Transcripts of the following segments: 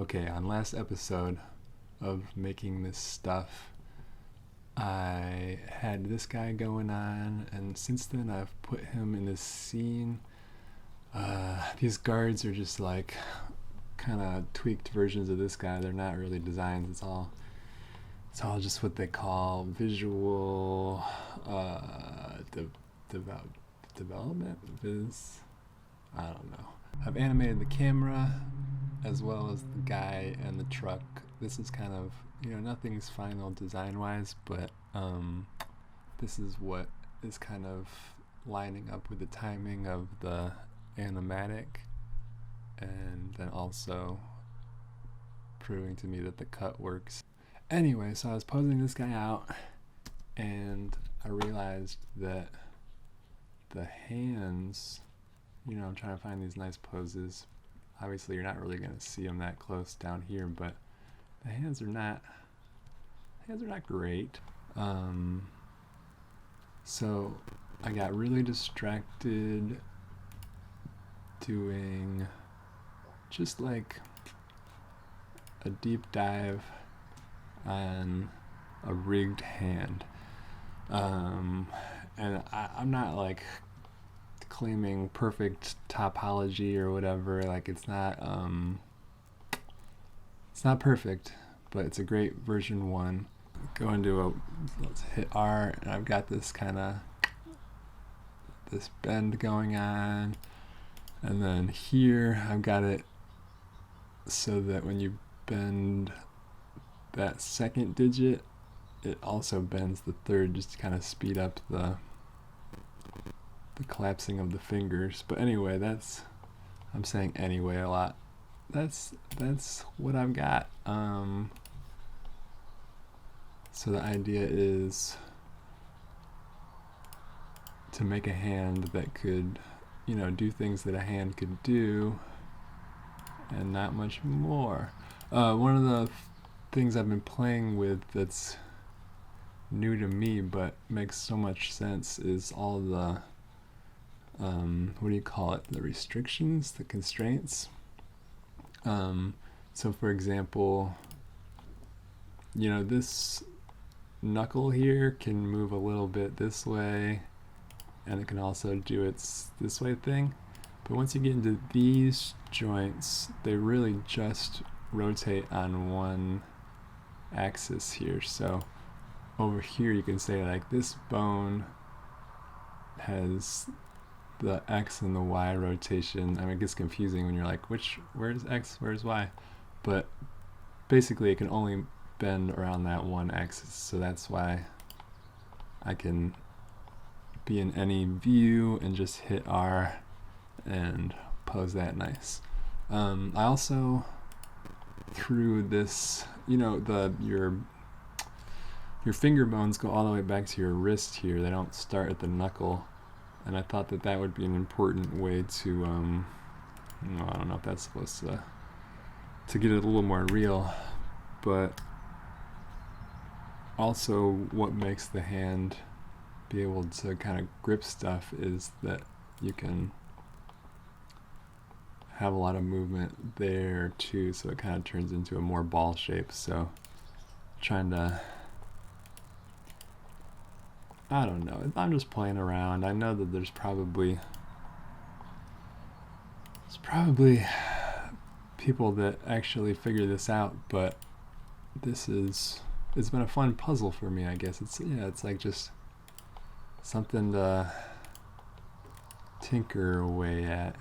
Okay, on last episode of making this stuff, I had this guy going on, and since then I've put him in this scene. These guards are just like kind of tweaked versions of this guy. They're not really designs. It's all just what they call visual development. I don't know. I've animated the camera as well as the guy and the truck. This is kind of, nothing's final design wise, but this is what is kind of lining up with the timing of the animatic, and then also proving to me that the cut works. Anyway, so I was posing this guy out, and I realized that the hands, I'm trying to find these nice poses. Obviously, you're not really going to see them that close down here, but the hands are not great. So I got really distracted doing just like a deep dive on a rigged hand. And I'm not like claiming perfect topology or whatever. Like it's not perfect, but it's a great version 1. Let's hit R, and I've got this bend going on, and then here I've got it so that when you bend that second digit, it also bends the third, just to kind of speed up the collapsing of the fingers. But anyway, I'm saying anyway a lot. That's what I've got. So the idea is to make a hand that could, do things that a hand could do, and not much more. One of the things I've been playing with that's new to me but makes so much sense is all the what do you call it? The restrictions, the constraints. So for example, this knuckle here can move a little bit this way, and it can also do its this way thing. But once you get into these joints, they really just rotate on one axis here. So over here you can say like this bone has the X and the Y rotation. I mean, it gets confusing when you're like, where's X, where's Y? But basically it can only bend around that one axis, so that's why I can be in any view and just hit R and pose that nice. I also threw this, your finger bones go all the way back to your wrist here. They don't start at the knuckle. And I thought that would be an important way to, I don't know if that's supposed to get it a little more real, but also what makes the hand be able to kind of grip stuff is that you can have a lot of movement there too, so it kind of turns into a more ball shape. So trying to, I don't know, I'm just playing around. I know that there's probably people that actually figure this out, but it's been a fun puzzle for me, I guess. It's like just something to tinker away at.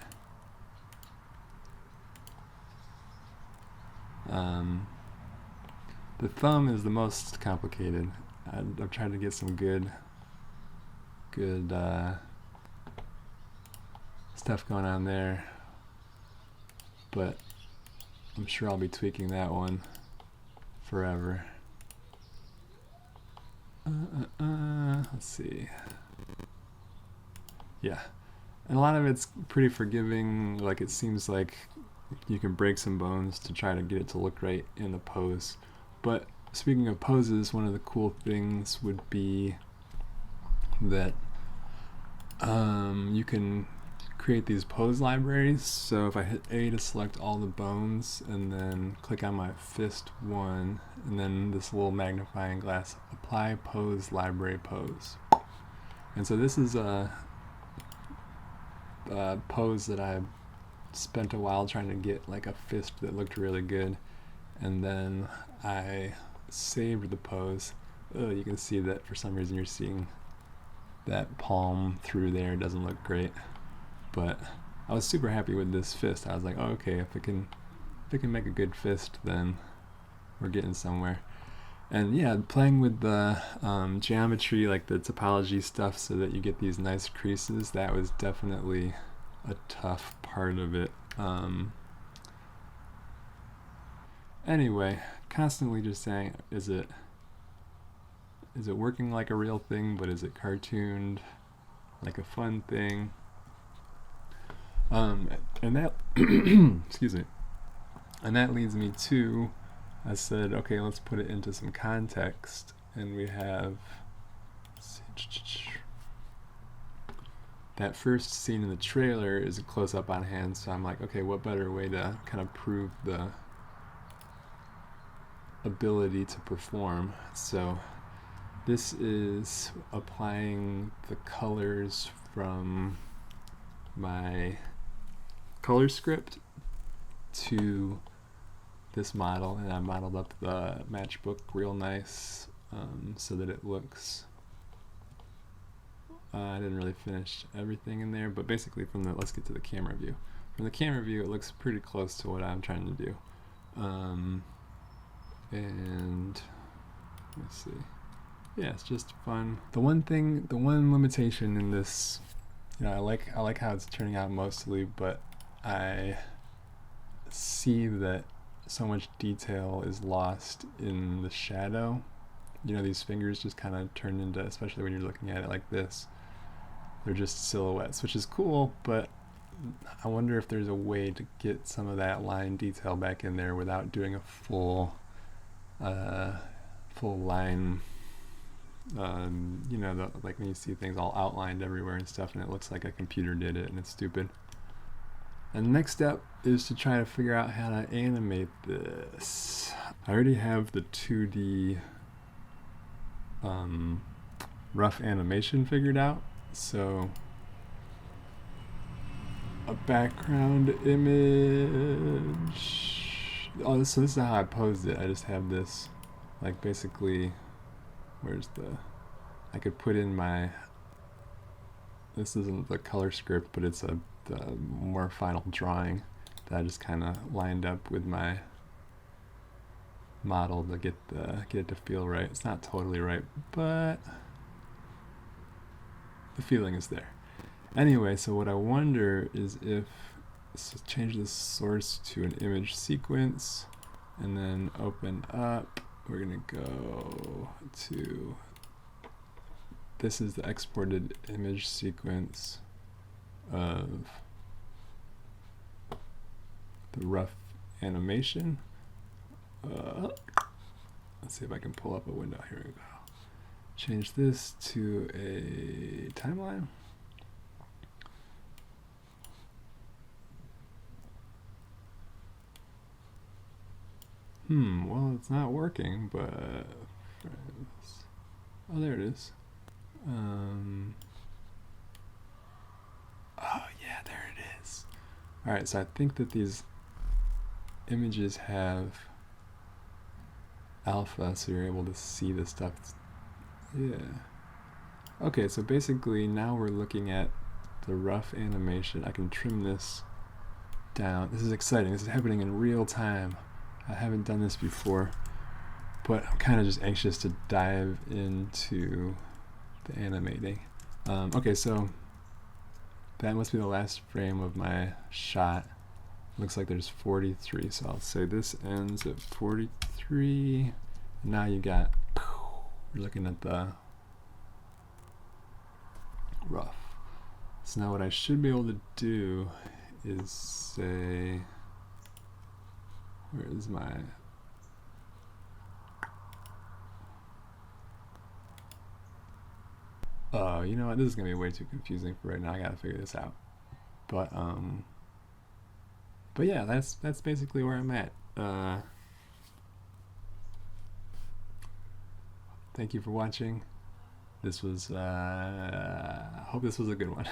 The thumb is the most complicated. I've tried to get some good stuff going on there, but I'm sure I'll be tweaking that one forever. Let's see. Yeah, and a lot of it's pretty forgiving. Like, it seems like you can break some bones to try to get it to look right in the pose. But speaking of poses, one of the cool things would be that you can create these pose libraries. So if I hit A to select all the bones and then click on my fist one, and then this little magnifying glass, apply pose library pose. And so this is a pose that I spent a while trying to get, like a fist that looked really good, and then I saved the pose. Oh, you can see that for some reason you're seeing that palm through there. It doesn't look great, but I was super happy with this fist. I was like, oh, okay, if it can make a good fist, then we're getting somewhere. And yeah, playing with the geometry, like the topology stuff, so that you get these nice creases, that was definitely a tough part of it. Anyway, constantly just saying, is it working like a real thing, but is it cartooned like a fun thing? And that excuse me, and that leads me to, I said, okay, let's put it into some context, and we have that first scene in the trailer is a close-up on hand, so I'm like, okay, what better way to kind of prove the ability to perform? So this is applying the colors from my color script to this model, and I modeled up the matchbook real nice, so that it looks, I didn't really finish everything in there, but basically from the, let's get to the camera view. From the camera view, it looks pretty close to what I'm trying to do. And let's see. Yeah, it's just fun. The one limitation in this, you know, I like how it's turning out mostly, but I see that so much detail is lost in the shadow. You know, these fingers just kind of turn into, especially when you're looking at it like this, they're just silhouettes, which is cool, but I wonder if there's a way to get some of that line detail back in there without doing a full line, you know, like when you see things all outlined everywhere and stuff, and it looks like a computer did it and it's stupid. And the next step is to try to figure out how to animate this. I already have the 2D rough animation figured out, so a background image. Oh, so this is how I posed it. I just have this, like, basically, where's the, I could put in my, this isn't the color script, but it's the more final drawing that I just kind of lined up with my model to get it to feel right. It's not totally right, but the feeling is there. Anyway, so what I wonder is if, so change the source to an image sequence, and then open up, we're gonna go to, this is the exported image sequence of the rough animation. Let's see if I can pull up a window. Here we go. Change this to a timeline. Well, it's not working, but oh, there it is. Oh yeah, there it is. All right, so I think that these images have alpha, so you're able to see the stuff. Yeah. Okay, so basically now we're looking at the rough animation. I can trim this down. This is exciting. This is happening in real time. I haven't done this before, but I'm kind of just anxious to dive into the animating. Okay, so that must be the last frame of my shot. Looks like there's 43, so I'll say this ends at 43. Now you got, you're looking at the rough. So now what I should be able to do is say, where is my, oh, you know what, this is gonna be way too confusing for right now. I gotta figure this out. but yeah, that's basically where I'm at. Thank you for watching. This was, I hope this was a good one.